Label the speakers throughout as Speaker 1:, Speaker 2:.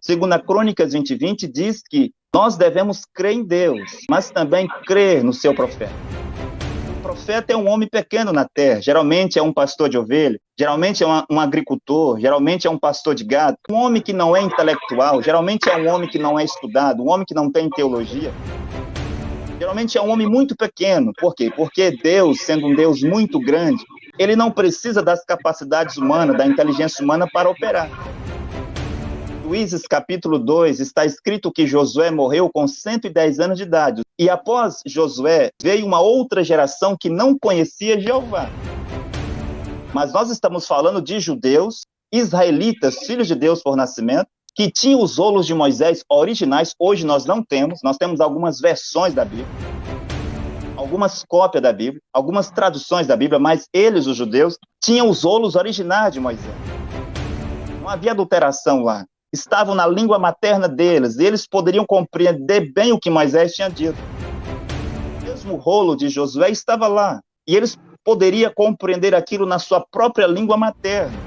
Speaker 1: Segundo a Crônicas 20:20, diz que nós devemos crer em Deus, mas também crer no seu profeta. O profeta é um homem pequeno na terra, geralmente é um pastor de ovelha, geralmente é um agricultor, geralmente é um pastor de gado, um homem que não é intelectual, geralmente é um homem que não é estudado, um homem que não tem teologia. Geralmente é um homem muito pequeno. Por quê? Porque Deus, sendo um Deus muito grande, ele não precisa das capacidades humanas, da inteligência humana para operar. Juízes capítulo 2, está escrito que Josué morreu com 110 anos de idade. E após Josué, veio uma outra geração que não conhecia Jeová. Mas nós estamos falando de judeus, israelitas, filhos de Deus por nascimento, que tinham os rolos de Moisés originais. Hoje nós não temos, nós temos algumas versões da Bíblia, algumas cópias da Bíblia, algumas traduções da Bíblia, mas eles, os judeus, tinham os rolos originais de Moisés. Não havia adulteração lá. Estavam na língua materna deles, e eles poderiam compreender bem o que Moisés tinha dito. O mesmo rolo de Josué estava lá, e eles poderiam compreender aquilo na sua própria língua materna.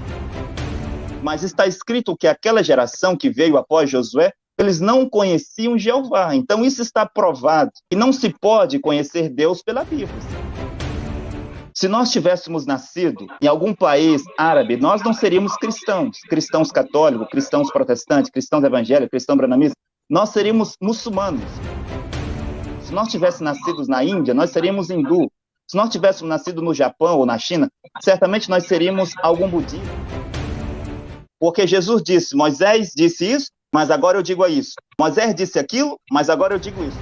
Speaker 1: Mas está escrito que aquela geração que veio após Josué, eles não conheciam Jeová. Então isso está provado, que não se pode conhecer Deus pela Bíblia. Se nós tivéssemos nascido em algum país árabe, nós não seríamos cristãos, cristãos católicos, cristãos protestantes, cristãos evangélicos, cristãos brahmanistas, nós seríamos muçulmanos. Se nós tivéssemos nascido na Índia, nós seríamos hindu. Se nós tivéssemos nascido no Japão ou na China, certamente nós seríamos algum budista. Porque Jesus disse, Moisés disse isso, mas agora eu digo isso. Moisés disse aquilo, mas agora eu digo isso.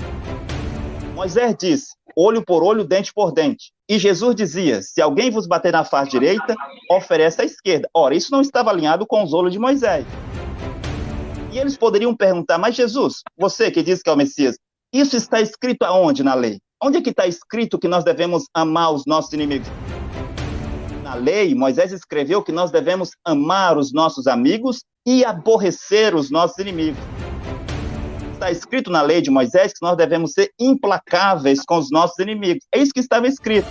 Speaker 1: Moisés disse, olho por olho, dente por dente. E Jesus dizia, se alguém vos bater na face direita, oferece à esquerda. Ora, isso não estava alinhado com os olhos de Moisés. E eles poderiam perguntar, mas Jesus, você que diz que é o Messias, isso está escrito aonde na lei? Onde é que está escrito que nós devemos amar os nossos inimigos? Na lei, Moisés escreveu que nós devemos amar os nossos amigos e aborrecer os nossos inimigos. Está escrito na lei de Moisés que nós devemos ser implacáveis com os nossos inimigos. É isso que estava escrito.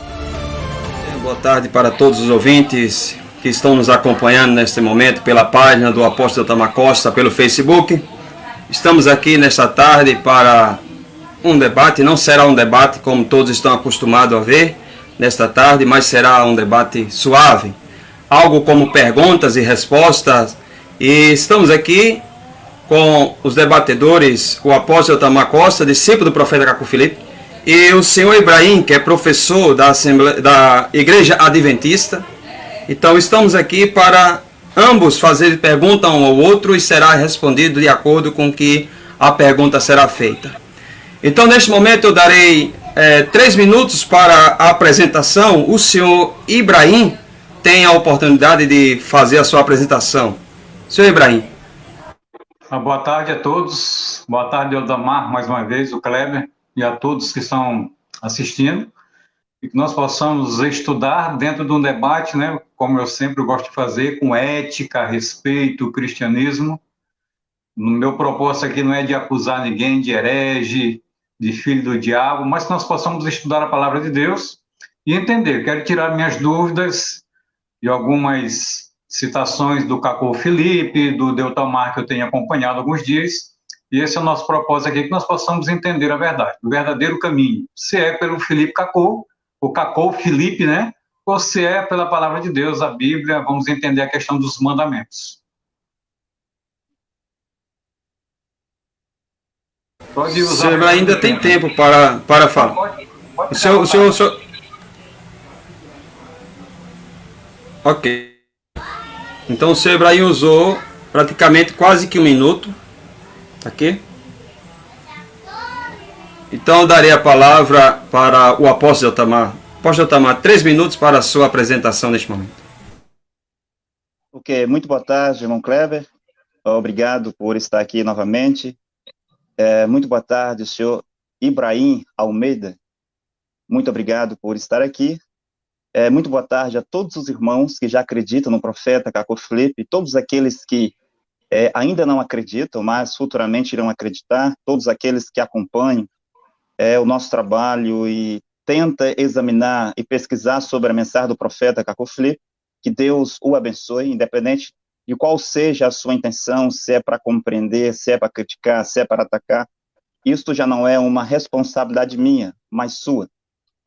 Speaker 2: Boa tarde para todos os ouvintes que estão nos acompanhando neste momento pela página do Apóstolo Itamar Costa, pelo Facebook. Estamos aqui nesta tarde para um debate. Não será um debate como todos estão acostumados a ver nesta tarde, mas será um debate suave, algo como perguntas e respostas, e estamos aqui com os debatedores, o apóstolo Itamar Costa, discípulo do profeta Caco Filipe, e o senhor Ibrahim, que é professor da Igreja Adventista. Então estamos aqui para ambos fazer pergunta um ao outro e será respondido de acordo com que a pergunta será feita. Então neste momento eu darei 3 minutos para a apresentação. O senhor Ibrahim tem a oportunidade de fazer a sua apresentação. Senhor Ibrahim.
Speaker 3: Boa tarde a todos. Boa tarde, Eldamar, mais uma vez, o Kleber, e a todos que estão assistindo. E que nós possamos estudar dentro de um debate, né, como eu sempre gosto de fazer, com ética, respeito, cristianismo. O meu propósito aqui não é de acusar ninguém de herege, de filho do diabo, mas que nós possamos estudar a palavra de Deus e entender. Quero tirar minhas dúvidas de algumas citações do Caco Filipe, do Deltamar, que eu tenho acompanhado há alguns dias, e esse é o nosso propósito aqui, que nós possamos entender a verdade, o verdadeiro caminho, se é pelo Filipe Caco, o Caco Filipe, né, ou se é pela palavra de Deus, a Bíblia. Vamos entender a questão dos mandamentos.
Speaker 2: Pode usar. O senhor ainda tem tempo para falar. Pode o senhor... Ok. Então o senhor Ibrahim usou praticamente quase que 1 minuto. Aqui. Então eu darei a palavra para o apóstolo Itamar. Apóstolo Itamar, 3 minutos para a sua apresentação neste momento.
Speaker 1: Ok, muito boa tarde, irmão Kleber. Obrigado por estar aqui novamente. Muito boa tarde, senhor Ibrahim Almeida. Muito obrigado por estar aqui. Muito boa tarde a todos os irmãos que já acreditam no profeta Caco Filipe, e todos aqueles que ainda não acreditam, mas futuramente irão acreditar, todos aqueles que acompanham o nosso trabalho e tenta examinar e pesquisar sobre a mensagem do profeta Caco Filipe. Que Deus o abençoe, independente de qual seja a sua intenção, se é para compreender, se é para criticar, se é para atacar. Isto já não é uma responsabilidade minha, mas sua.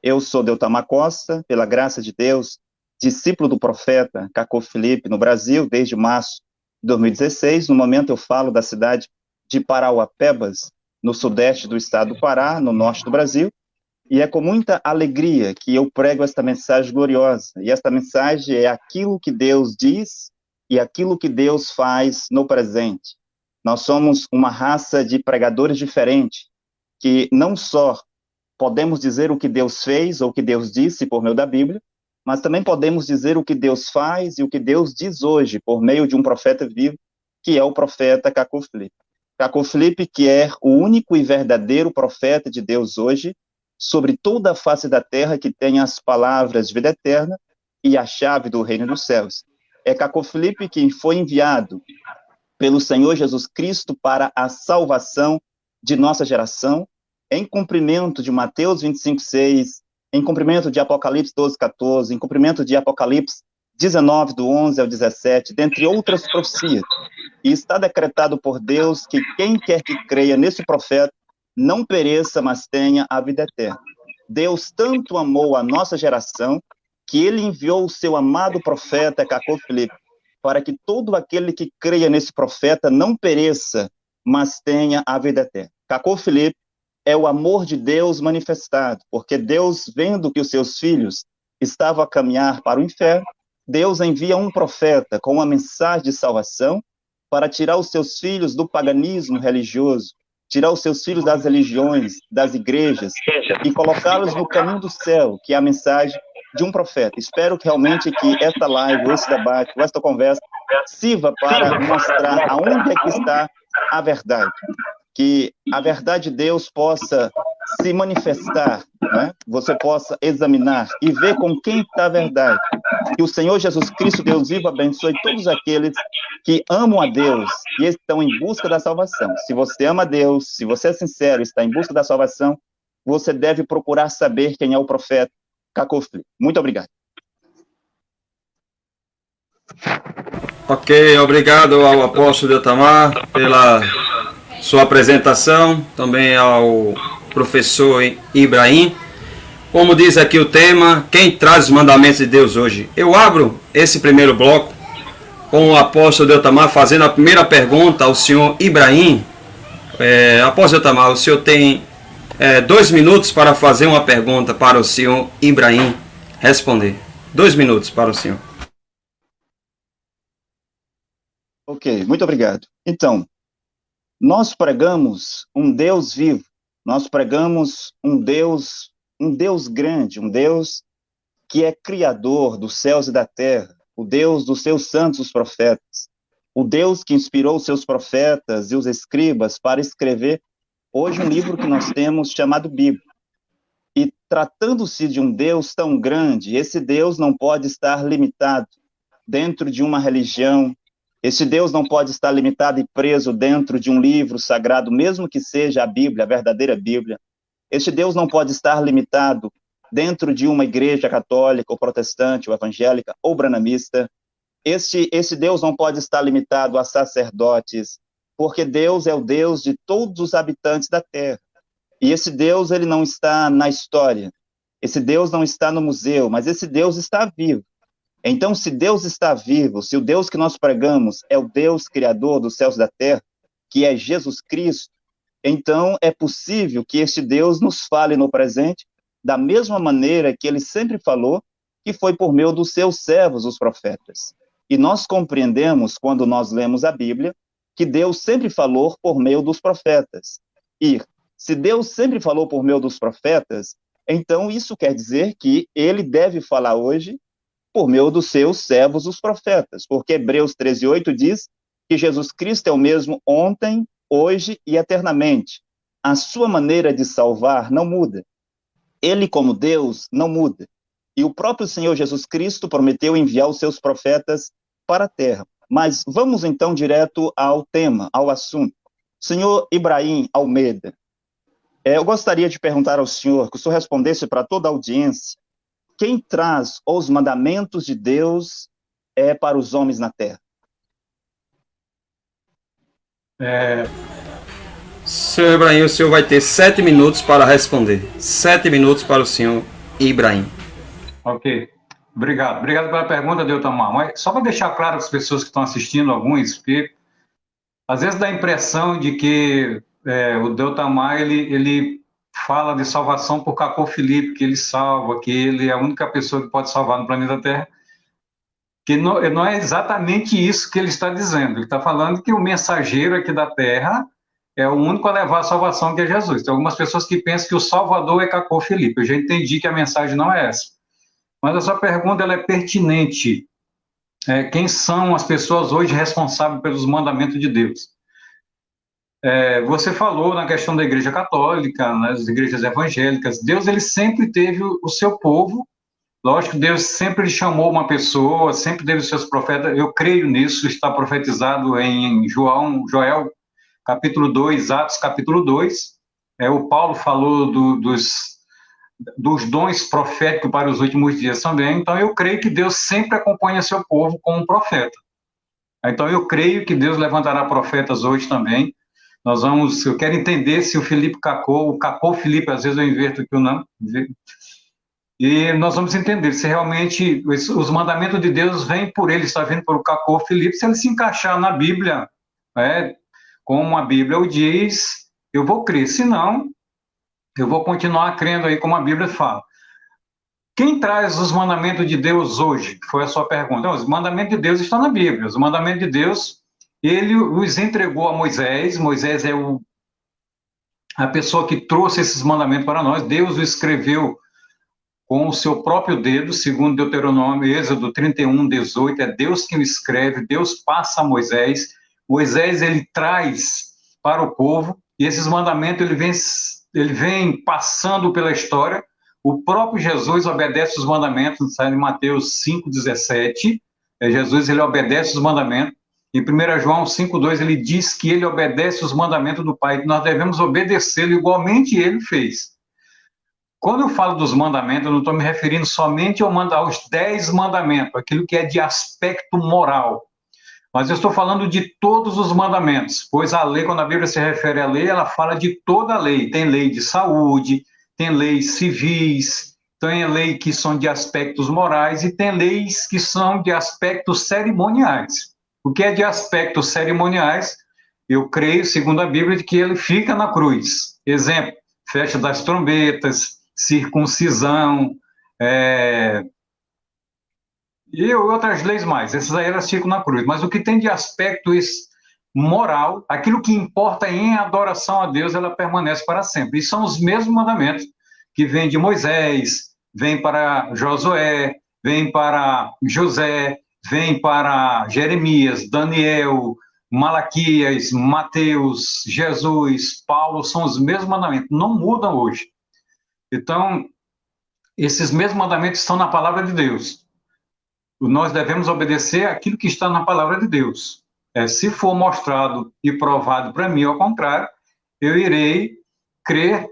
Speaker 1: Eu sou Deutamar Costa, pela graça de Deus, discípulo do profeta Cacô Felipe no Brasil, desde março de 2016. No momento eu falo da cidade de Parauapebas, no sudeste do estado do Pará, no norte do Brasil, e é com muita alegria que eu prego esta mensagem gloriosa. E esta mensagem é aquilo que Deus diz e aquilo que Deus faz no presente. Nós somos uma raça de pregadores diferentes, que não só podemos dizer o que Deus fez ou o que Deus disse por meio da Bíblia, mas também podemos dizer o que Deus faz e o que Deus diz hoje por meio de um profeta vivo, que é o profeta Cacô Felipe. Cacô Felipe, que é o único e verdadeiro profeta de Deus hoje, sobre toda a face da terra, que tem as palavras de vida eterna e a chave do reino dos céus. É Cacô Felipe que foi enviado pelo Senhor Jesus Cristo para a salvação de nossa geração, em cumprimento de Mateus 25:6, em cumprimento de Apocalipse 12:14, em cumprimento de Apocalipse 19, do 11 ao 17, dentre outras profecias. E está decretado por Deus que quem quer que creia nesse profeta não pereça, mas tenha a vida eterna. Deus tanto amou a nossa geração que ele enviou o seu amado profeta Cacô Felipe, para que todo aquele que creia nesse profeta não pereça, mas tenha a vida eterna. Cacô Felipe é o amor de Deus manifestado, porque Deus, vendo que os seus filhos estavam a caminhar para o inferno, Deus envia um profeta com uma mensagem de salvação para tirar os seus filhos do paganismo religioso, tirar os seus filhos das religiões, das igrejas, e colocá-los no caminho do céu, que é a mensagem de um profeta. Espero que realmente que esta live, esse debate, esta conversa, sirva para mostrar aonde é que está a verdade. Que a verdade de Deus possa se manifestar, né? Você possa examinar e ver com quem está a verdade. Que o Senhor Jesus Cristo, Deus vivo, abençoe todos aqueles que amam a Deus e estão em busca da salvação. Se você ama a Deus, se você é sincero e está em busca da salvação, você deve procurar saber quem é o profeta Cacô Felipe. Muito obrigado.
Speaker 2: Ok, obrigado ao apóstolo Deutamar pela sua apresentação, também ao professor Ibrahim. Como diz aqui o tema, quem traz os mandamentos de Deus hoje? Eu abro esse primeiro bloco com o apóstolo Deutamar fazendo a primeira pergunta ao senhor Ibrahim. Apóstolo Deutamar, o senhor tem 2 minutos para fazer uma pergunta para o senhor Ibrahim responder. 2 minutos para o senhor.
Speaker 1: Ok, muito obrigado. Então, nós pregamos um Deus vivo, nós pregamos um Deus grande, um Deus que é criador dos céus e da terra, o Deus dos seus santos os profetas, o Deus que inspirou os seus profetas e os escribas para escrever hoje um livro que nós temos chamado Bíblia. E tratando-se de um Deus tão grande, esse Deus não pode estar limitado dentro de uma religião. Esse Deus não pode estar limitado e preso dentro de um livro sagrado, mesmo que seja a Bíblia, a verdadeira Bíblia. Este Deus não pode estar limitado dentro de uma igreja católica, ou protestante, ou evangélica, ou branamista. Esse Deus não pode estar limitado a sacerdotes, porque Deus é o Deus de todos os habitantes da terra. E esse Deus, ele não está na história. Esse Deus não está no museu, mas esse Deus está vivo. Então, se Deus está vivo, se o Deus que nós pregamos é o Deus criador dos céus e da terra, que é Jesus Cristo, então é possível que este Deus nos fale no presente da mesma maneira que ele sempre falou, que foi por meio dos seus servos, os profetas. E nós compreendemos, quando nós lemos a Bíblia, que Deus sempre falou por meio dos profetas. E se Deus sempre falou por meio dos profetas, então isso quer dizer que ele deve falar hoje por meio dos seus servos, os profetas, porque Hebreus 13:8 diz que Jesus Cristo é o mesmo ontem, hoje e eternamente. A sua maneira de salvar não muda. Ele, como Deus, não muda. E o próprio Senhor Jesus Cristo prometeu enviar os seus profetas para a terra. Mas vamos então direto ao tema, ao assunto. Senhor Ibrahim Almeida, eu gostaria de perguntar ao senhor, que o senhor respondesse para toda a audiência, quem traz os mandamentos de Deus para os homens na terra?
Speaker 2: Senhor Ibrahim, o senhor vai ter 7 minutos para responder. 7 minutos para o senhor Ibrahim.
Speaker 3: Ok. Obrigado. Obrigado pela pergunta, Deltamar. Mas só para deixar claro para as pessoas que estão assistindo, alguns, porque às vezes dá a impressão de que o Deltamar, ele fala de salvação por Cacô Filipe, que ele salva, que ele é a única pessoa que pode salvar no planeta Terra, que não é exatamente isso que ele está dizendo. Ele está falando que o mensageiro aqui da Terra é o único a levar a salvação, que é Jesus. Tem algumas pessoas que pensam que o Salvador é Cacô Filipe. Eu já entendi que a mensagem não é essa. Mas essa pergunta ela é pertinente. Quem são as pessoas hoje responsáveis pelos mandamentos de Deus? Você falou na questão da Igreja Católica, nas igrejas evangélicas. Deus ele sempre teve o seu povo. Lógico que Deus sempre chamou uma pessoa, sempre teve os seus profetas. Eu creio nisso, está profetizado em Joel, capítulo 2, Atos, capítulo 2. O Paulo falou dos dons proféticos para os últimos dias também. Então, eu creio que Deus sempre acompanha seu povo como um profeta. Então, eu creio que Deus levantará profetas hoje também. Eu quero entender se o Cacô Filipe, às vezes eu inverto aqui o nome, e nós vamos entender se realmente os mandamentos de Deus vêm por ele, está vindo por o Cacô Filipe, se ele se encaixar na Bíblia, como a Bíblia o diz, eu vou crer. Se não, eu vou continuar crendo aí como a Bíblia fala. Quem traz os mandamentos de Deus hoje? Foi a sua pergunta. Os mandamentos de Deus estão na Bíblia. Os mandamentos de Deus, ele os entregou a Moisés. Moisés é a pessoa que trouxe esses mandamentos para nós. Deus o escreveu com o seu próprio dedo, segundo Deuteronômio, Êxodo 31, 18. É Deus quem o escreve, Deus passa a Moisés. Moisés, ele traz para o povo, e esses mandamentos, ele vem passando pela história. O próprio Jesus obedece os mandamentos, sai em Mateus 5,17. Jesus, ele obedece os mandamentos. Em 1 João 5,2, ele diz que ele obedece os mandamentos do Pai, que nós devemos obedecê-lo igualmente ele fez. Quando eu falo dos mandamentos, eu não estou me referindo somente aos 10 mandamentos, aquilo que é de aspecto moral. Mas eu estou falando de todos os mandamentos, pois a lei, quando a Bíblia se refere à lei, ela fala de toda a lei. Tem lei de saúde, tem leis civis, tem lei que são de aspectos morais e tem leis que são de aspectos cerimoniais. O que é de aspectos cerimoniais, eu creio, segundo a Bíblia, de que ele fica na cruz. Exemplo, festa das trombetas, circuncisão, e outras leis mais. Essas aí elas ficam na cruz. Mas o que tem de aspecto moral, aquilo que importa em adoração a Deus, ela permanece para sempre. E são os mesmos mandamentos que vêm de Moisés, vêm para Josué, vêm para José, vêm para Jeremias, Daniel, Malaquias, Mateus, Jesus, Paulo, são os mesmos mandamentos, não mudam hoje. Então, esses mesmos mandamentos estão na palavra de Deus. Nós devemos obedecer aquilo que está na palavra de Deus. Se for mostrado e provado para mim, ao contrário, eu irei crer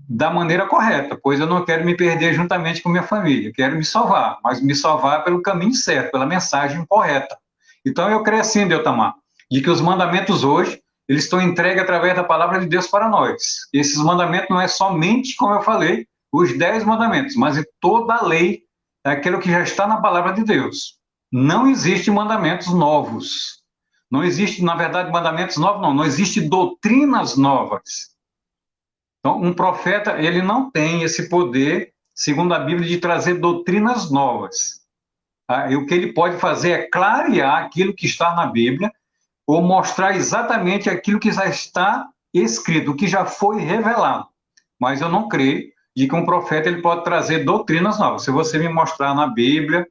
Speaker 3: da maneira correta, pois eu não quero me perder juntamente com minha família, quero me salvar, mas me salvar pelo caminho certo, pela mensagem correta. Então eu creio assim, Deltamar, de que os mandamentos hoje, eles estão entregues através da palavra de Deus para nós. Esses mandamentos não é somente, como eu falei, os 10 mandamentos, mas em toda a lei, é aquilo que já está na palavra de Deus. Não existe mandamentos novos. Não existe, na verdade, mandamentos novos, não. Não existe doutrinas novas. Então, um profeta, ele não tem esse poder, segundo a Bíblia, de trazer doutrinas novas. E o que ele pode fazer é clarear aquilo que está na Bíblia ou mostrar exatamente aquilo que já está escrito, o que já foi revelado. Mas eu não creio de que um profeta ele pode trazer doutrinas novas. Se você me mostrar na Bíblia,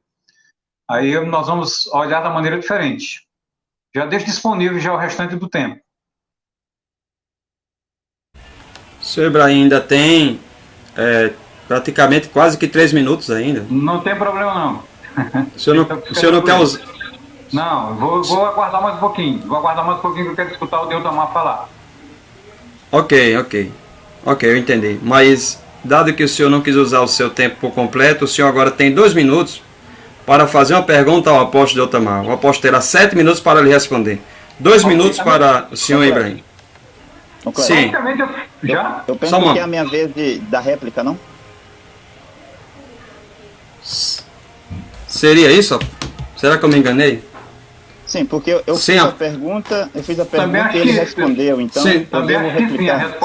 Speaker 3: aí nós vamos olhar da maneira diferente. Já deixo disponível já o restante do tempo.
Speaker 2: Senhor Ibrahim, ainda tem praticamente quase que 3 minutos ainda.
Speaker 3: Não tem problema, não.
Speaker 2: O senhor não quer usar...
Speaker 3: Não, vou aguardar mais um pouquinho. Vou aguardar mais um pouquinho que eu quero escutar o Deltamar falar.
Speaker 2: Ok, eu entendi. Mas, dado que o senhor não quis usar o seu tempo por completo, o senhor agora tem 2 minutos para fazer uma pergunta ao apóstolo Deltamar. O apóstolo terá 7 minutos para lhe responder. 2 minutos para o senhor Ibrahim.
Speaker 1: Sim.
Speaker 3: Já?
Speaker 1: Eu penso que é a minha vez da réplica, não?
Speaker 2: Seria isso? Será que eu me enganei?
Speaker 1: Sim, porque eu fiz a pergunta e ele respondeu, então
Speaker 2: sim,
Speaker 1: eu devo replicar.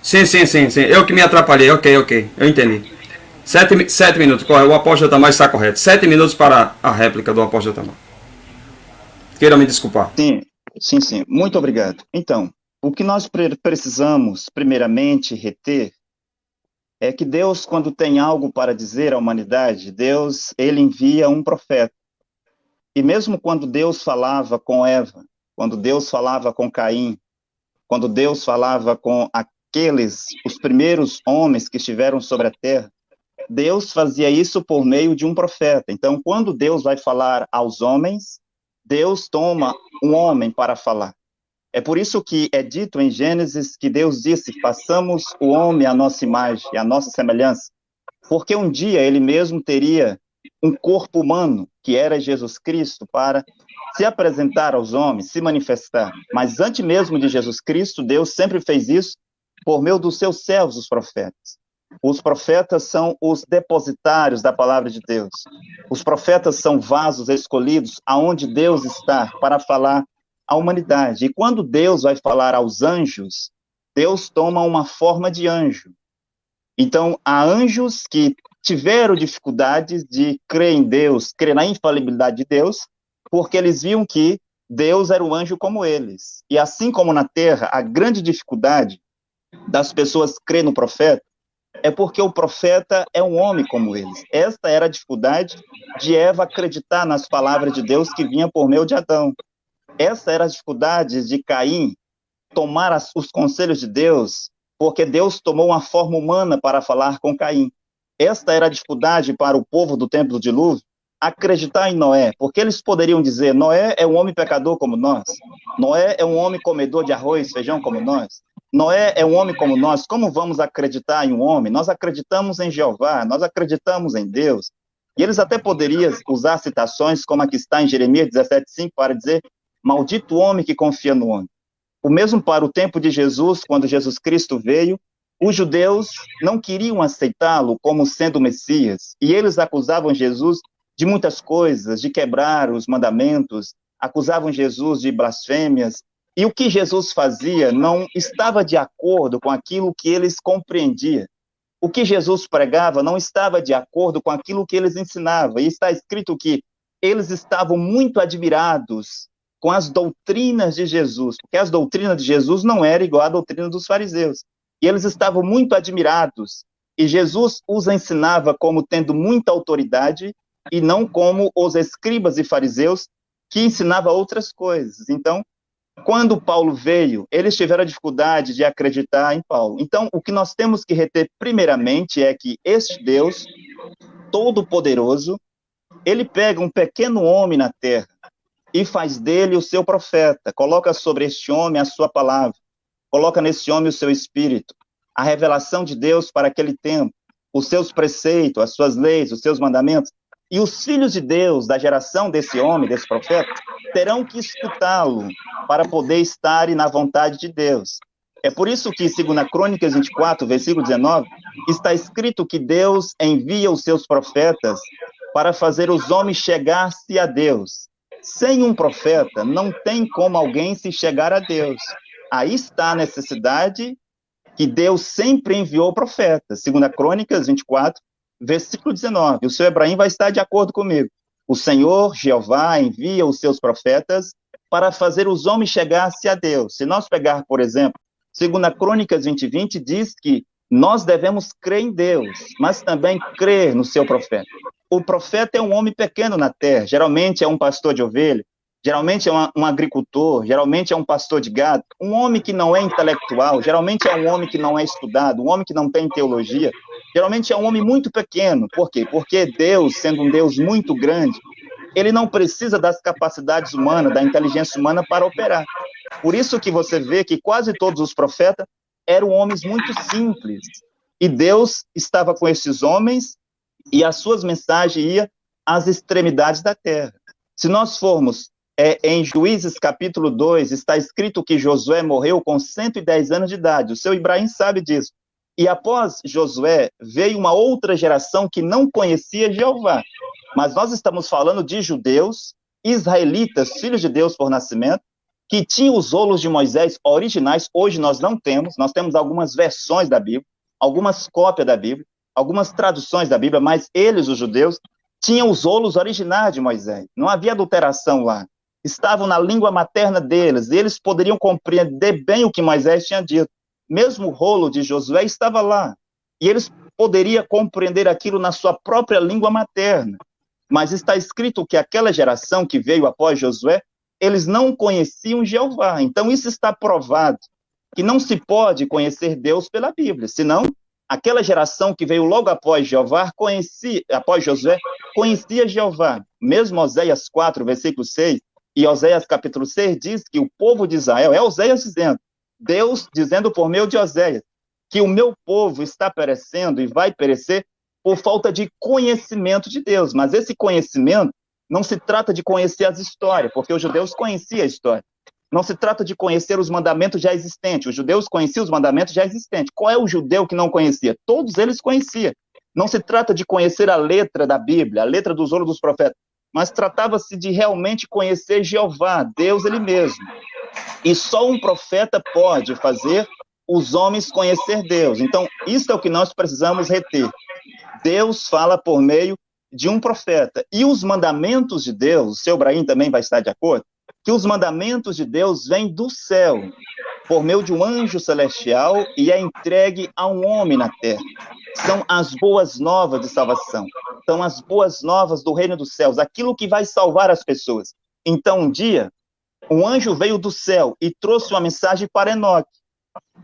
Speaker 2: Sim. Eu que me atrapalhei, ok. Eu entendi. 7 minutos, o apóstolo Tamar está correto. 7 minutos para a réplica do apóstolo Tamar. Queira me desculpar.
Speaker 1: Sim. Muito obrigado. Então, o que nós precisamos, primeiramente, reter é que Deus, quando tem algo para dizer à humanidade, ele envia um profeta. E mesmo quando Deus falava com Eva, quando Deus falava com Caim, quando Deus falava com os primeiros homens que estiveram sobre a terra, Deus fazia isso por meio de um profeta. Então, quando Deus vai falar aos homens, Deus toma um homem para falar. É por isso que é dito em Gênesis que Deus disse: façamos o homem à nossa imagem, à nossa semelhança. Porque um dia ele mesmo teria um corpo humano, que era Jesus Cristo, para se apresentar aos homens, se manifestar. Mas antes mesmo de Jesus Cristo, Deus sempre fez isso por meio dos seus servos, os profetas. Os profetas são os depositários da palavra de Deus. Os profetas são vasos escolhidos aonde Deus está para falar à humanidade. E quando Deus vai falar aos anjos, Deus toma uma forma de anjo. Então, há anjos que tiveram dificuldades de crer em Deus, crer na infalibilidade de Deus, porque eles viam que Deus era um anjo como eles. E assim como na terra, a grande dificuldade das pessoas crer no profeta é porque o profeta é um homem como eles. Esta era a dificuldade de Eva acreditar nas palavras de Deus que vinha por meio de Adão. Essa era a dificuldade de Caim tomar os conselhos de Deus, porque Deus tomou uma forma humana para falar com Caim. Esta era a dificuldade para o povo do tempo do dilúvio acreditar em Noé, porque eles poderiam dizer: Noé é um homem pecador como nós, Noé é um homem comedor de arroz e feijão como nós, Noé é um homem como nós, como vamos acreditar em um homem? Nós acreditamos em Jeová, nós acreditamos em Deus. E eles até poderiam usar citações como a que está em Jeremias 17:5 para dizer: maldito o homem que confia no homem. O mesmo para o tempo de Jesus, quando Jesus Cristo veio, os judeus não queriam aceitá-lo como sendo o Messias, e eles acusavam Jesus de muitas coisas, de quebrar os mandamentos, acusavam Jesus de blasfêmias, e o que Jesus fazia não estava de acordo com aquilo que eles compreendiam. O que Jesus pregava não estava de acordo com aquilo que eles ensinavam, e está escrito que eles estavam muito admirados com as doutrinas de Jesus, porque as doutrinas de Jesus não eram igual à doutrina dos fariseus. E eles estavam muito admirados. E Jesus os ensinava como tendo muita autoridade e não como os escribas e fariseus que ensinavam outras coisas. Então, quando Paulo veio, eles tiveram a dificuldade de acreditar em Paulo. Então, o que nós temos que reter primeiramente é que este Deus todo-poderoso, ele pega um pequeno homem na terra e faz dele o seu profeta, coloca sobre este homem a sua palavra, coloca nesse homem o seu espírito, a revelação de Deus para aquele tempo, os seus preceitos, as suas leis, os seus mandamentos, e os filhos de Deus, da geração desse homem, desse profeta, terão que escutá-lo para poder estar na vontade de Deus. É por isso que, segundo a Crônicas 24, versículo 19, está escrito que Deus envia os seus profetas para fazer os homens chegar-se a Deus. Sem um profeta, não tem como alguém se chegar a Deus. Aí está a necessidade que Deus sempre enviou profetas. Segundo a Crônicas 24, versículo 19. O seu Ibrahim vai estar de acordo comigo. O Senhor, Jeová, envia os seus profetas para fazer os homens chegar-se a Deus. Se nós pegar, por exemplo, segundo a Crônicas 20, diz que nós devemos crer em Deus, mas também crer no seu profeta. O profeta é um homem pequeno na terra, geralmente é um pastor de ovelha, geralmente é um agricultor, geralmente é um pastor de gado, um homem que não é intelectual, geralmente é um homem que não é estudado, um homem que não tem teologia, geralmente é um homem muito pequeno. Por quê? Porque Deus, sendo um Deus muito grande, ele não precisa das capacidades humanas, da inteligência humana para operar. Por isso que você vê que quase todos os profetas eram homens muito simples, e Deus estava com esses homens, e as suas mensagens iam às extremidades da terra. Se nós formos Em Juízes capítulo 2, está escrito que Josué morreu com 110 anos de idade. O seu Ibrahim sabe disso. E após Josué, veio uma outra geração que não conhecia Jeová. Mas nós estamos falando de judeus, israelitas, filhos de Deus por nascimento, que tinham os rolos de Moisés originais. Hoje nós não temos. Nós temos algumas versões da Bíblia, algumas cópias da Bíblia, algumas traduções da Bíblia, mas eles, os judeus, tinham os rolos originais de Moisés. Não havia adulteração lá. Estavam na língua materna deles, e eles poderiam compreender bem o que Moisés tinha dito. Mesmo o rolo de Josué estava lá, e eles poderiam compreender aquilo na sua própria língua materna. Mas está escrito que aquela geração que veio após Josué, eles não conheciam Jeová. Então isso está provado, que não se pode conhecer Deus pela Bíblia, senão aquela geração que veio logo após Jeová, após Josué, conhecia Jeová. Mesmo Oséias 4, versículo 6, e Oséias capítulo 6 diz que o povo de Israel, é Oséias dizendo, Deus dizendo por meio de Oséias, que o meu povo está perecendo e vai perecer por falta de conhecimento de Deus. Mas esse conhecimento não se trata de conhecer as histórias, porque os judeus conheciam a história. Não se trata de conhecer os mandamentos já existentes. Os judeus conheciam os mandamentos já existentes. Qual é o judeu que não conhecia? Todos eles conheciam. Não se trata de conhecer a letra da Bíblia, a letra dos rolos dos profetas, mas tratava-se de realmente conhecer Jeová, Deus ele mesmo. E só um profeta pode fazer os homens conhecer Deus. Então, isso é o que nós precisamos reter. Deus fala por meio de um profeta. E os mandamentos de Deus, o seu Ibrahim também vai estar de acordo, que os mandamentos de Deus vêm do céu, por meio de um anjo celestial, e é entregue a um homem na terra. São as boas novas de salvação. São as boas novas do reino dos céus, aquilo que vai salvar as pessoas. Então, um dia, um anjo veio do céu e trouxe uma mensagem para Enoque.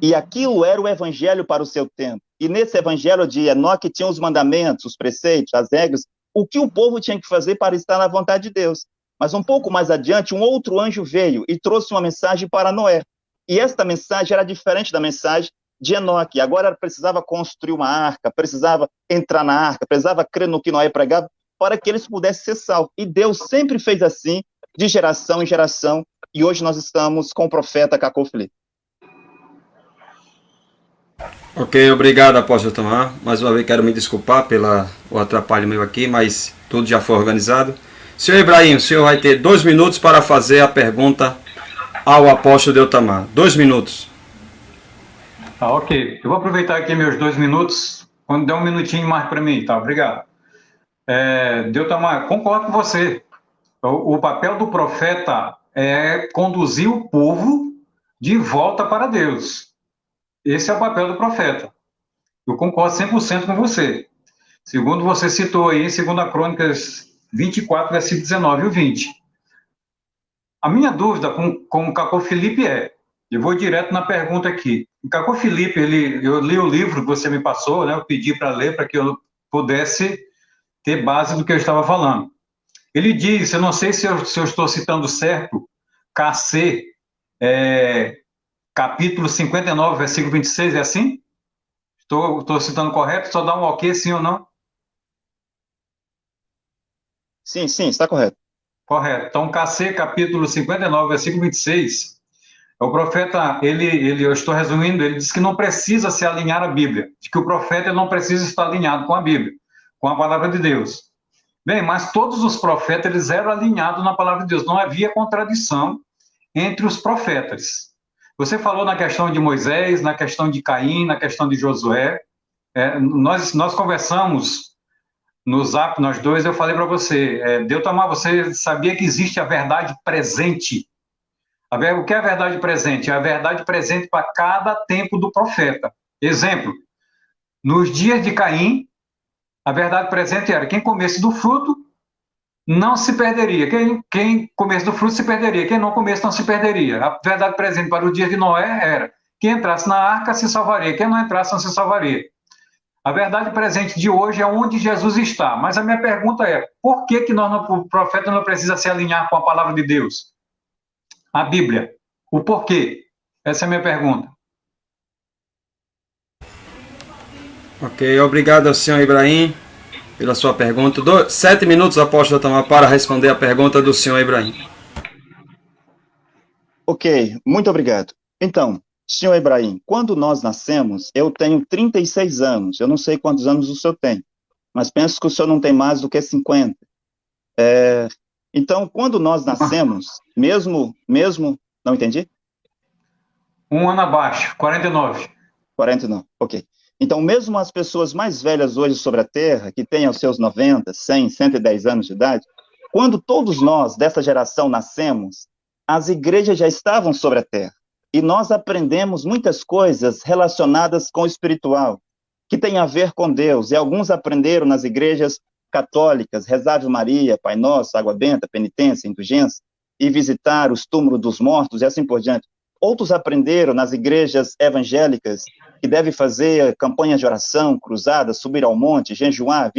Speaker 1: E aquilo era o evangelho para o seu tempo. E nesse evangelho de Enoque tinha os mandamentos, os preceitos, as regras, o que o povo tinha que fazer para estar na vontade de Deus. Mas um pouco mais adiante, um outro anjo veio e trouxe uma mensagem para Noé. E esta mensagem era diferente da mensagem de Enoque. Agora ela precisava construir uma arca, precisava entrar na arca, precisava crer no que Noé pregava, para que eles pudessem ser salvos. E Deus sempre fez assim, de geração em geração, e hoje nós estamos com o profeta Cacô Filipe.
Speaker 2: Ok, obrigado, apóstolo Tomar. Mais uma vez quero me desculpar pelo atrapalho meu aqui, mas tudo já foi organizado. Senhor Ibrahim, o senhor vai ter 2 minutos para fazer a pergunta ao apóstolo Deutamar. 2 minutos.
Speaker 3: Ok. Eu vou aproveitar aqui meus 2 minutos, quando der um minutinho mais para mim, tá? Obrigado. Deutamar, concordo com você. O papel do profeta é conduzir o povo de volta para Deus. Esse é o papel do profeta. Eu concordo 100% com você. Segundo você citou aí, em 2 Crônicas 24, versículo 19 e 20. A minha dúvida com o Cacô Filipe eu vou direto na pergunta aqui. O Cacô Filipe, eu li o livro que você me passou, né, eu pedi para ler, para que eu pudesse ter base do que eu estava falando. Ele diz, eu não sei se eu estou citando certo, KC, capítulo 59, versículo 26, é assim? Estou citando correto? Só dá um ok, sim ou não?
Speaker 1: Sim, está correto.
Speaker 3: Correto. Então, KC, capítulo 59, versículo 26, o profeta, eu estou resumindo, ele diz que não precisa se alinhar à Bíblia, de que o profeta não precisa estar alinhado com a Bíblia, com a palavra de Deus. Bem, mas todos os profetas, eles eram alinhados na palavra de Deus, não havia contradição entre os profetas. Você falou na questão de Moisés, na questão de Caim, na questão de Josué. Nós conversamos no Zap, nós dois, eu falei para você, Deutamar, você sabia que existe a verdade presente? O que é a verdade presente? É a verdade presente para cada tempo do profeta. Exemplo, nos dias de Caim, a verdade presente era quem comesse do fruto não se perderia. Quem comesse do fruto se perderia. Quem não comesse não se perderia. A verdade presente para o dia de Noé era quem entrasse na arca se salvaria. Quem não entrasse não se salvaria. A verdade presente de hoje é onde Jesus está. Mas a minha pergunta é, por que o profeta não precisa se alinhar com a palavra de Deus? A Bíblia. O porquê? Essa é a minha pergunta.
Speaker 2: Ok, obrigado ao senhor Ibrahim pela sua pergunta. 7 minutos, apóstolo Tamar, para responder a pergunta do senhor Ibrahim.
Speaker 1: Ok, muito obrigado. Então, senhor Ibrahim, quando nós nascemos, eu tenho 36 anos. Eu não sei quantos anos o senhor tem, mas penso que o senhor não tem mais do que 50. Então, quando nós nascemos, não entendi?
Speaker 3: Um ano abaixo, 49.
Speaker 1: 49, ok. Então, mesmo as pessoas mais velhas hoje sobre a Terra, que têm os seus 90, 100, 110 anos de idade, quando todos nós dessa geração nascemos, as igrejas já estavam sobre a Terra. E nós aprendemos muitas coisas relacionadas com o espiritual, que tem a ver com Deus. E alguns aprenderam nas igrejas católicas, rezar Ave Maria, Pai Nosso, Água Benta, penitência, indulgência, e visitar os túmulos dos mortos e assim por diante. Outros aprenderam nas igrejas evangélicas que deve fazer campanhas de oração, cruzadas, subir ao monte, jejuar,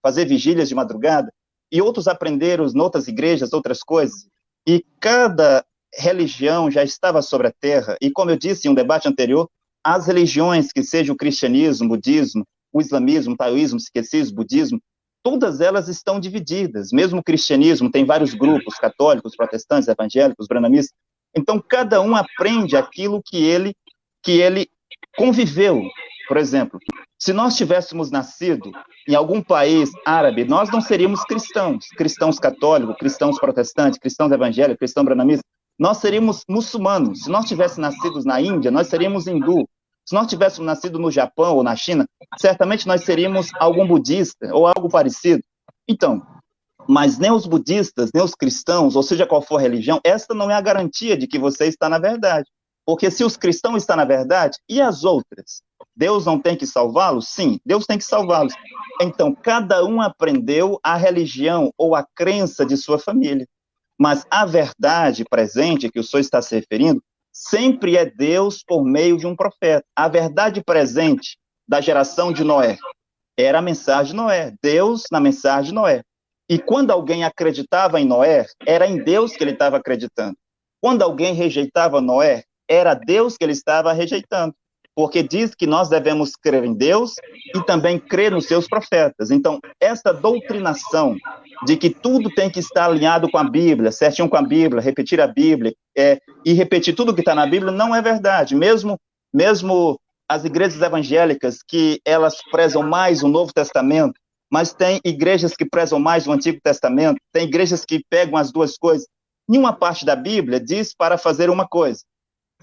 Speaker 1: fazer vigílias de madrugada. E outros aprenderam em outras igrejas, outras coisas. E cada religião já estava sobre a terra. E como eu disse em um debate anterior, as religiões, que seja o cristianismo, o budismo, o islamismo, o taoísmo, o sikhismo, o budismo, todas elas estão divididas. Mesmo o cristianismo tem vários grupos, católicos, protestantes, evangélicos, brahmanistas. Então, cada um aprende aquilo que ele conviveu. Por exemplo, se nós tivéssemos nascido em algum país árabe, nós não seríamos cristãos católicos, cristãos protestantes, cristãos evangélicos, cristãos brahmanistas, nós seríamos muçulmanos. Se nós tivéssemos nascido na Índia, nós seríamos hindu. Se nós tivéssemos nascido no Japão ou na China, certamente nós seríamos algum budista ou algo parecido. Então, mas nem os budistas, nem os cristãos, ou seja qual for a religião, esta não é a garantia de que você está na verdade. Porque se os cristãos estão na verdade, e as outras? Deus não tem que salvá-los? Sim, Deus tem que salvá-los. Então, cada um aprendeu a religião ou a crença de sua família. Mas a verdade presente, que o senhor está se referindo, sempre é Deus por meio de um profeta. A verdade presente da geração de Noé era a mensagem de Noé, Deus na mensagem de Noé. E quando alguém acreditava em Noé, era em Deus que ele estava acreditando. Quando alguém rejeitava Noé, era Deus que ele estava rejeitando. Porque diz que nós devemos crer em Deus e também crer nos seus profetas. Então, essa doutrinação de que tudo tem que estar alinhado com a Bíblia, certinho com a Bíblia, repetir a Bíblia, e repetir tudo que está na Bíblia, não é verdade. Mesmo as igrejas evangélicas, que elas prezam mais o Novo Testamento, mas tem igrejas que prezam mais o Antigo Testamento, tem igrejas que pegam as duas coisas. Em uma parte da Bíblia diz para fazer uma coisa,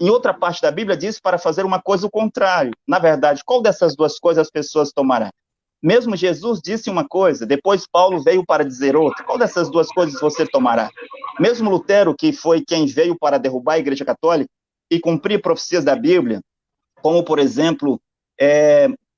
Speaker 1: em outra parte da Bíblia diz para fazer uma coisa o contrário. Na verdade, qual dessas duas coisas as pessoas tomarão? Mesmo Jesus disse uma coisa, depois Paulo veio para dizer outra. Qual dessas duas coisas você tomará? Mesmo Lutero, que foi quem veio para derrubar a Igreja Católica e cumprir profecias da Bíblia, como, por exemplo,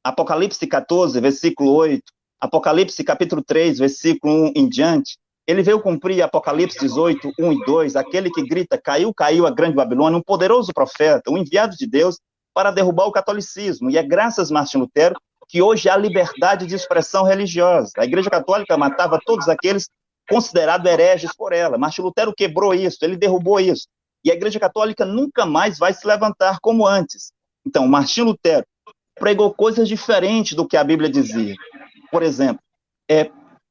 Speaker 1: Apocalipse 14, versículo 8, Apocalipse capítulo 3, versículo 1 em diante, ele veio cumprir Apocalipse 18, 1 e 2, aquele que grita, caiu, caiu a grande Babilônia, um poderoso profeta, um enviado de Deus para derrubar o catolicismo. E é graças a Martim Lutero que hoje há liberdade de expressão religiosa. A Igreja Católica matava todos aqueles considerados hereges por ela. Martim Lutero quebrou isso, ele derrubou isso. E a Igreja Católica nunca mais vai se levantar como antes. Então, Martim Lutero pregou coisas diferentes do que a Bíblia dizia. Por exemplo,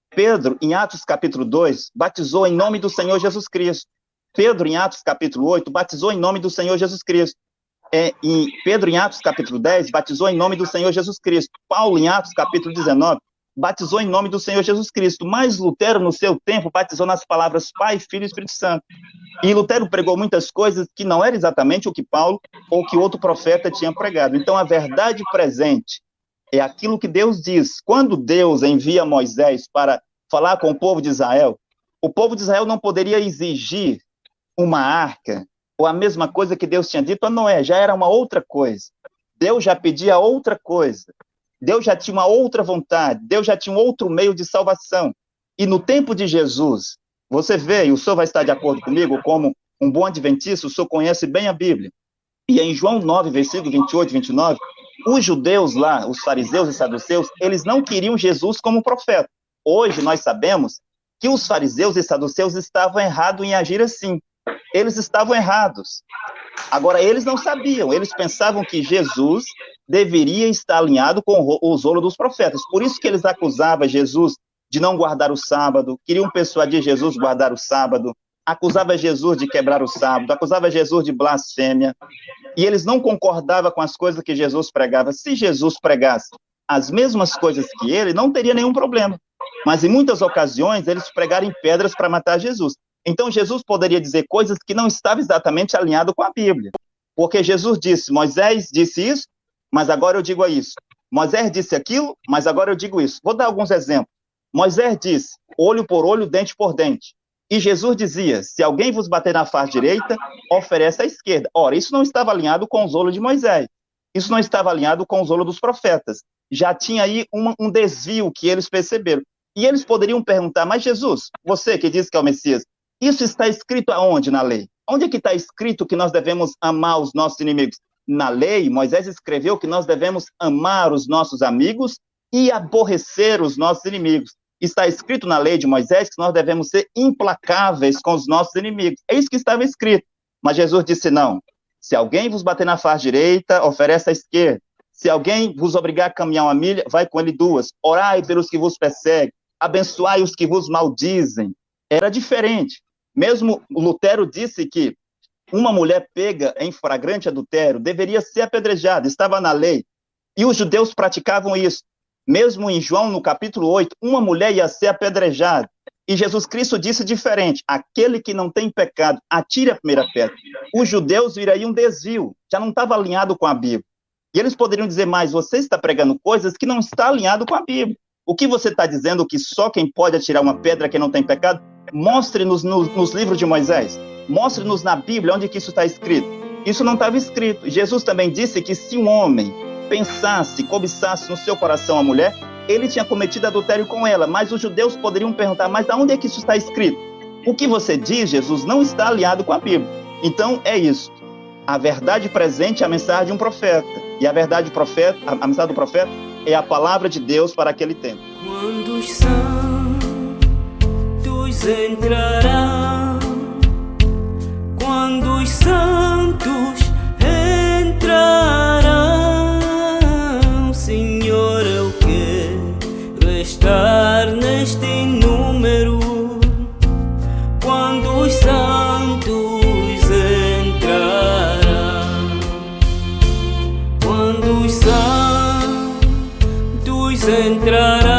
Speaker 1: Pedro, em Atos capítulo 2, batizou em nome do Senhor Jesus Cristo. Pedro, em Atos capítulo 8, batizou em nome do Senhor Jesus Cristo. E Pedro, em Atos capítulo 10, batizou em nome do Senhor Jesus Cristo. Paulo, em Atos capítulo 19, batizou em nome do Senhor Jesus Cristo. Mas Lutero, no seu tempo, batizou nas palavras Pai, Filho e Espírito Santo. E Lutero pregou muitas coisas que não era exatamente o que Paulo ou que outro profeta tinha pregado. Então, a verdade presente é aquilo que Deus diz. Quando Deus envia Moisés para falar com o povo de Israel não poderia exigir uma arca, ou a mesma coisa que Deus tinha dito a Noé, já era uma outra coisa. Deus já pedia outra coisa. Deus já tinha uma outra vontade. Deus já tinha um outro meio de salvação. E no tempo de Jesus, você vê, e o senhor vai estar de acordo comigo, como um bom adventista, o senhor conhece bem a Bíblia. E em João 9, versículo 28 e 29, os judeus lá, os fariseus e saduceus, eles não queriam Jesus como profeta. Hoje nós sabemos que os fariseus e saduceus estavam errados em agir assim. Eles estavam errados. Agora, eles não sabiam, eles pensavam que Jesus deveria estar alinhado com o zolo dos profetas. Por isso que eles acusavam Jesus de não guardar o sábado, queriam persuadir Jesus a guardar o sábado, acusava Jesus de quebrar o sábado, acusava Jesus de blasfêmia, e eles não concordavam com as coisas que Jesus pregava. Se Jesus pregasse as mesmas coisas que ele, não teria nenhum problema. Mas em muitas ocasiões, eles pregaram em pedras para matar Jesus. Então Jesus poderia dizer coisas que não estavam exatamente alinhadas com a Bíblia. Porque Jesus disse, Moisés disse isso, mas agora eu digo isso. Moisés disse aquilo, mas agora eu digo isso. Vou dar alguns exemplos. Moisés disse, olho por olho, dente por dente. E Jesus dizia, se alguém vos bater na face direita, oferece à esquerda. Ora, isso não estava alinhado com o zolo de Moisés. Isso não estava alinhado com o zolo dos profetas. Já tinha aí um desvio que eles perceberam. E eles poderiam perguntar, mas Jesus, você que diz que é o Messias, isso está escrito aonde na lei? Onde é que está escrito que nós devemos amar os nossos inimigos? Na lei, Moisés escreveu que nós devemos amar os nossos amigos e aborrecer os nossos inimigos. Está escrito na lei de Moisés que nós devemos ser implacáveis com os nossos inimigos. É isso que estava escrito. Mas Jesus disse, não. Se alguém vos bater na face direita, oferece à esquerda. Se alguém vos obrigar a caminhar 1 milha, vai com ele 2. Orai pelos que vos perseguem. Abençoai os que vos maldizem. Era diferente. Mesmo Lutero disse que uma mulher pega em flagrante adultério deveria ser apedrejada, estava na lei. E os judeus praticavam isso. Mesmo em João, no capítulo 8, uma mulher ia ser apedrejada. E Jesus Cristo disse diferente, aquele que não tem pecado, atire a primeira pedra. Os judeus viram aí um desvio, já não estava alinhado com a Bíblia. E eles poderiam dizer, mas você está pregando coisas que não está alinhado com a Bíblia. O que você está dizendo que só quem pode atirar uma pedra que não tem pecado? Mostre-nos nos livros de Moisés. Mostre-nos na Bíblia onde que isso está escrito. Isso não estava escrito. Jesus também disse que se um homem pensasse, cobiçasse no seu coração a mulher, ele tinha cometido adultério com ela. Mas os judeus poderiam perguntar, mas de onde é que isso está escrito? O que você diz, Jesus, não está alinhado com a Bíblia. Então, é isso. A verdade presente é a mensagem de um profeta. E a verdade profeta, a mensagem do profeta é a palavra de Deus para aquele tempo.
Speaker 4: Quando os santos entrarão, quando os santos entrarão, Senhor, eu quero estar neste número. Quando os santos entrarão, quando os santos entrarão.